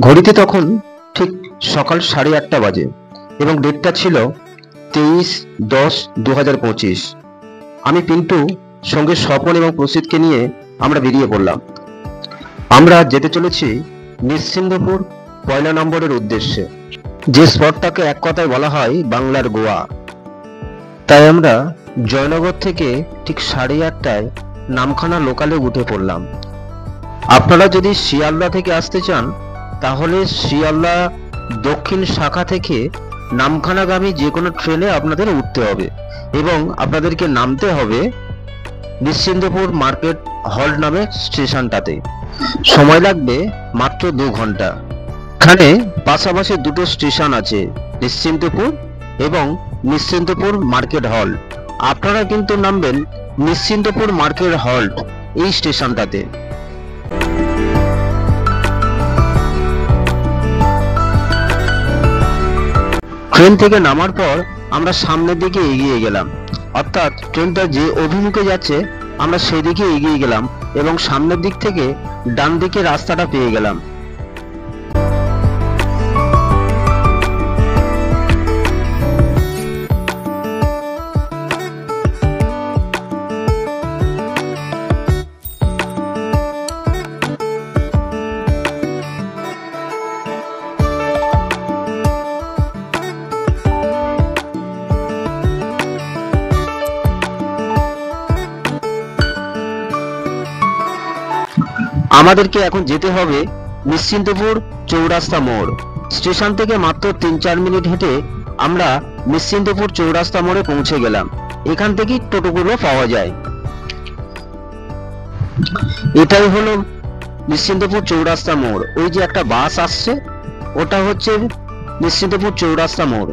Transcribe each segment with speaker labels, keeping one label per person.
Speaker 1: ঘড়িতে তখন ঠিক সকাল 8:30 বাজে এবং ডেটটা ছিল 23/10/2025। আমি পিন্টু সঙ্গে স্বপন এবং প্রসিদ্ধকে নিয়ে আমরা বেরিয়ে পড়লাম। আমরা যেতে চলেছি নিশ্চিন্দপুর 1 নম্বরের উদ্দেশ্যে, যে স্পটটাকে এক কথায় বলা হয় বাংলার গোয়া। তাই আমরা জয়নগর থেকে ঠিক 8:30টায় নামখানা লোকালে উঠে পড়লাম। আপনারা যদি শিয়ালদা থেকে আসতে চান তাহলে শিয়ালদা দক্ষিণ শাখা থেকে নামখানাগামী যে কোনো ট্রেনে আপনাদের উঠতে হবে এবং আপনাদেরকে নামতে হবে নিশ্চিন্দপুর মার্কেট হল নামে স্টেশনটাতে। সময় লাগবে মাত্র 2 ঘন্টা। এখানে পাশাপাশি দুটো স্টেশন আছে, নিশ্চিন্দপুর এবং নিশ্চিন্দপুর মার্কেট হল। আপনারা কিন্তু নামবেন নিশ্চিন্দপুর মার্কেট হল এই স্টেশনটাতে। ট্রেন থেকে নামার পর আমরা সামনের দিকে এগিয়ে গেলাম, অর্থাৎ ট্রেনটা যে অভিমুখে যাচ্ছে আমরা সেদিকে এগিয়ে গেলাম এবং সামনের দিক থেকে ডান দিকে রাস্তাটা পেয়ে গেলাম। আমাদেরকে এখন যেতে হবে নিশ্চিন্দপুর চৌরাস্তা মোড়। স্টেশন থেকে মাত্র 3-4 মিনিট হেঁটে আমরা নিশ্চিন্দপুর চৌরাস্তা মোড়ে পৌঁছে গেলাম। এখান থেকেই টোটোগুলো পাওয়া যায়। এটাই হলো নিশ্চিন্দপুর চৌরাস্তা মোড়। ওই যে একটা বাস আসছে ওটা হচ্ছে নিশ্চিন্দপুর চৌরাস্তা মোড়।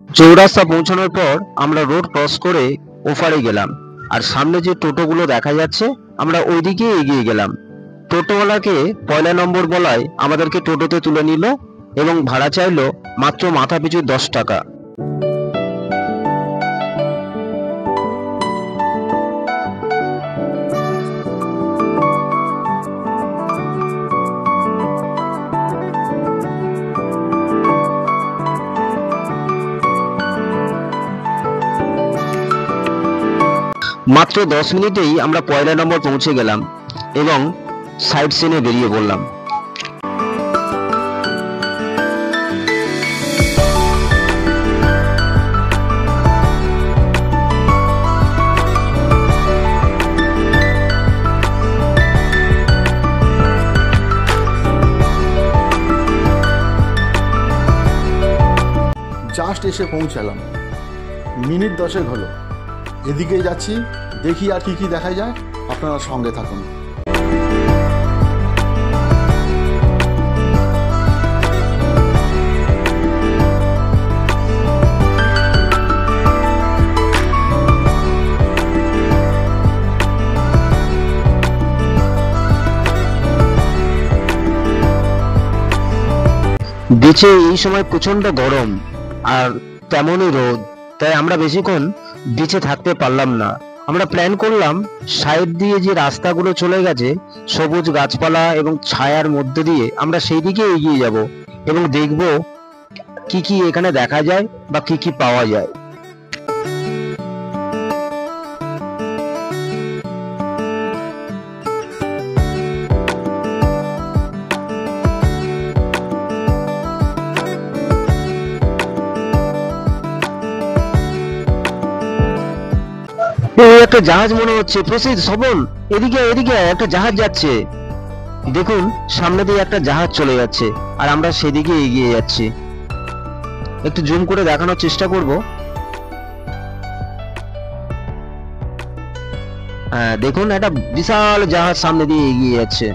Speaker 1: চৌরাস্তা পৌঁছানোর পর আমরা রোড ক্রস করে ওপারে গেলাম, আর সামনে যে টোটোগুলো দেখা যাচ্ছে আমরা ওইদিকে এগিয়ে গেলাম। টোটোওয়ালাকে 1 নম্বর বলায় আমাদেরকে টোটোতে তুলে নিল এবং ভাড়া চাইলো মাত্র মাথা পিছু 10 টাকা। মাত্র 10 মিনিটেই আমরা 1 নম্বর পৌঁছে গেলাম এবং সাইড সিনে বেরিয়ে পড়লাম।
Speaker 2: জাস্ট এসে পৌঁছালাম, মিনিট 10 হলো। এদিকে যাচ্ছি, দেখি আর কি কি দেখা যায়। আপনারা সঙ্গে থাকুন।
Speaker 1: বিচে এই সময় প্রচন্ড গরম আর তেমনই রোদ, তাই আমরা বেশিক্ষণ বিচে থাকতে পারলাম না। আমরা প্ল্যান করলাম সাইড দিয়ে যে রাস্তাগুলো চলে গেছে সবুজ গাছপালা এবং ছায়ার মধ্যে দিয়ে আমরা সেই দিকে এগিয়ে যাব এবং দেখব কি কি এখানে দেখা যায় বা কি কি পাওয়া যায়। একটা জাহাজ মনে হচ্ছে। প্রসিদ্ধ, স্বপন, এদিকে এদিকে একটা জাহাজ যাচ্ছে। দেখুন সামনে দিয়ে একটা জাহাজ চলে যাচ্ছে আর আমরা সেদিকে এগিয়ে যাচ্ছি। একটু জুম করে দেখানোর চেষ্টা করব। হ্যাঁ, দেখুন একটা বিশাল জাহাজ সামনে দিয়ে এগিয়ে যাচ্ছে।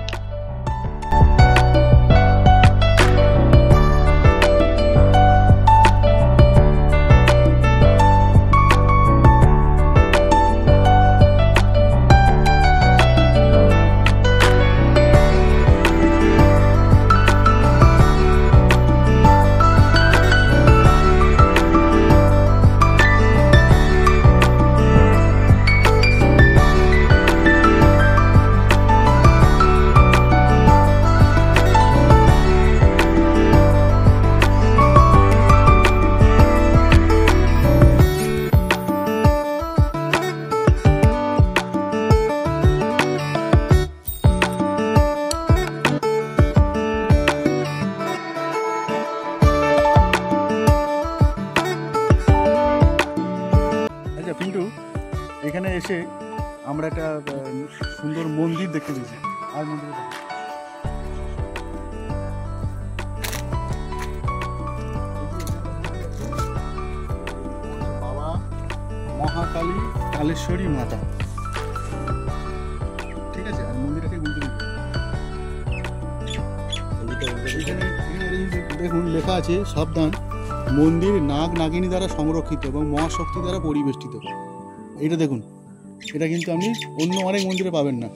Speaker 3: আমরা একটা সুন্দর মন্দির দেখতে পেয়েছি। আর মন্দিরে বাবা মহাকালী কালেশ্বরী মাতা, ঠিক আছে। আর মন্দিরটাকে উল্টে দিতে এখানে দেখুন লেখা আছে, সাবধান, মন্দির নাগ নাগিনী দ্বারা সংরক্ষিত এবং মহাশক্তি দ্বারা পরিবেষ্টিত। এটা দেখুন, এটা কিন্তু আপনি অন্য অনেক মন্দিরে পাবেন না।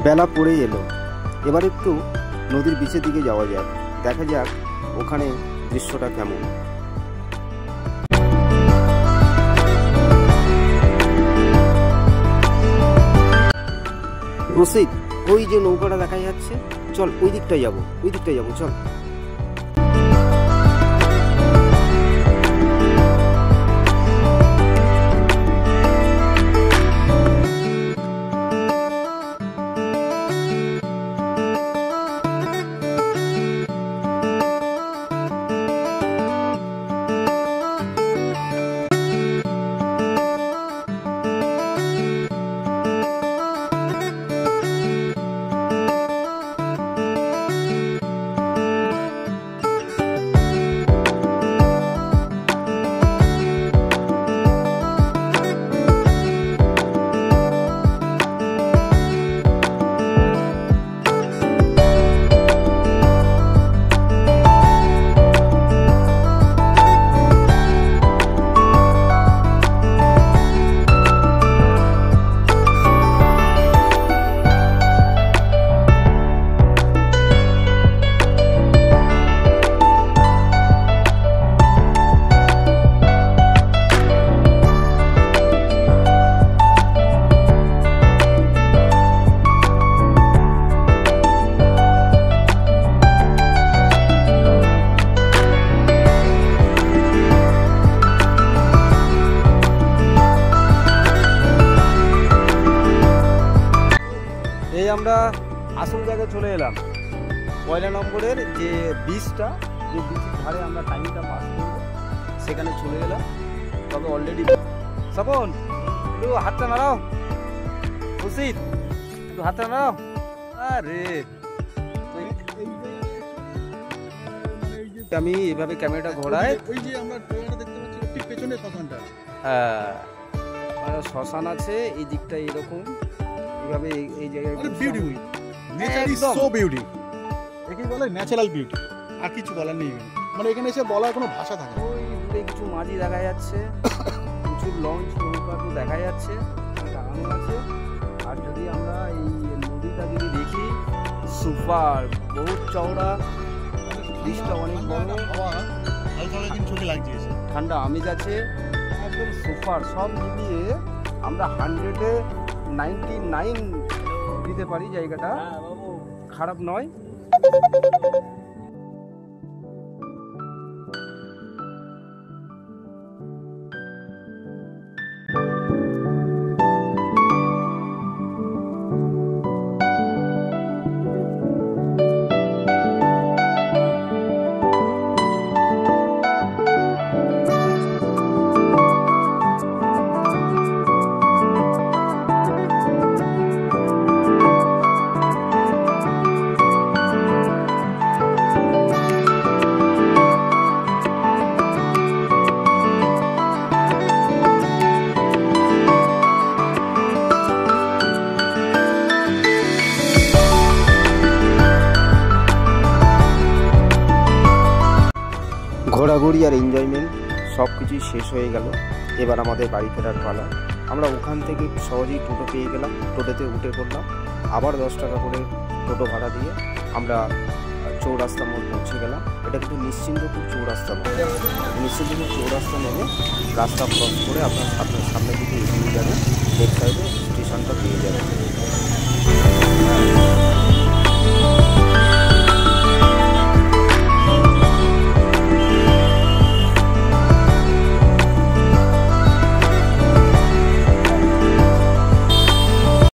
Speaker 1: বেলা পড়ে এলো, এবার একটু নদীর বিচের দিকে যাওয়া যাক, দেখা যাক ওখানে দৃশ্যটা কেমন। রসিক, ওই যে নৌকাটা দেখা যাচ্ছে, চল ওই দিকটাই যাবো, ওই দিকটাই যাবো, চল।
Speaker 4: এই আমরা আসল জায়গায় চলে এলাম, পয়লা নম্বরের যে বীজটা, যে বীজের ধারে আমরা টাইমটা পাস করবো সেখানে চলে এলাম। তবে অলরেডি স্বপন, একটু হাতটা নাড়াও, খুশিদ একটু হাতটা নাড়াও। আরে আমি এভাবে ক্যামেরাটা ঘোরাই,
Speaker 3: ওই যে আমরা দেখতে পাচ্ছি ঠিক পেছনে শ্মশানটা।
Speaker 4: হ্যাঁ, মানে শ্মশান আছে এই দিকটা, এরকম এইভাবে এই জায়গায়
Speaker 3: beautiful, nature is so beauty, একেই বলে ন্যাচারাল বিউটি, আর কিছু বলার নেই। মানে এখানে এসে বলার কোনো ভাষা থাকে না।
Speaker 4: ওই দূরে কিছু মাঝি দেখা যাচ্ছে, কিছু লঞ্চ নৌকা তো দেখা যাচ্ছে, লাগানো আছে। আর যদি আমরা এই নদীটা যদি দেখি, সুপার, বহুত চওড়া, ব্রিজটা অনেক বড়,
Speaker 3: হাওয়া হালকা হালকা কিন্তু চোখে লাগছে,
Speaker 4: ঠান্ডা আমেজ আছে, একদম সুপার। সব মিলিয়ে আমরা 100-এ 99 দিতে পারি, জায়গাটা খারাপ নয়। ঘোরাঘুরি আর এনজয়মেন্ট সব কিছুই শেষ হয়ে গেল। এবার আমাদের বাড়ি ফেরার পালা। আমরা ওখান থেকে সহজেই টোটো পেয়ে গেলাম, টোটোতে উঠে পড়লাম। আবার 10 টাকা করে টোটো ভাড়া দিয়ে আমরা চৌরাস্তা মোড় পৌঁছে গেলাম। এটা কিন্তু নিশ্চিন্তপুর চৌরাস্তা মোড়। নিশ্চিন্তপুর চৌরাস্তা নেমে রাস্তা ক্রস করে আপনার সামনের দিকে এগিয়ে যাবেন, লেফট সাইডে স্টেশনটা পেয়ে যাবেন।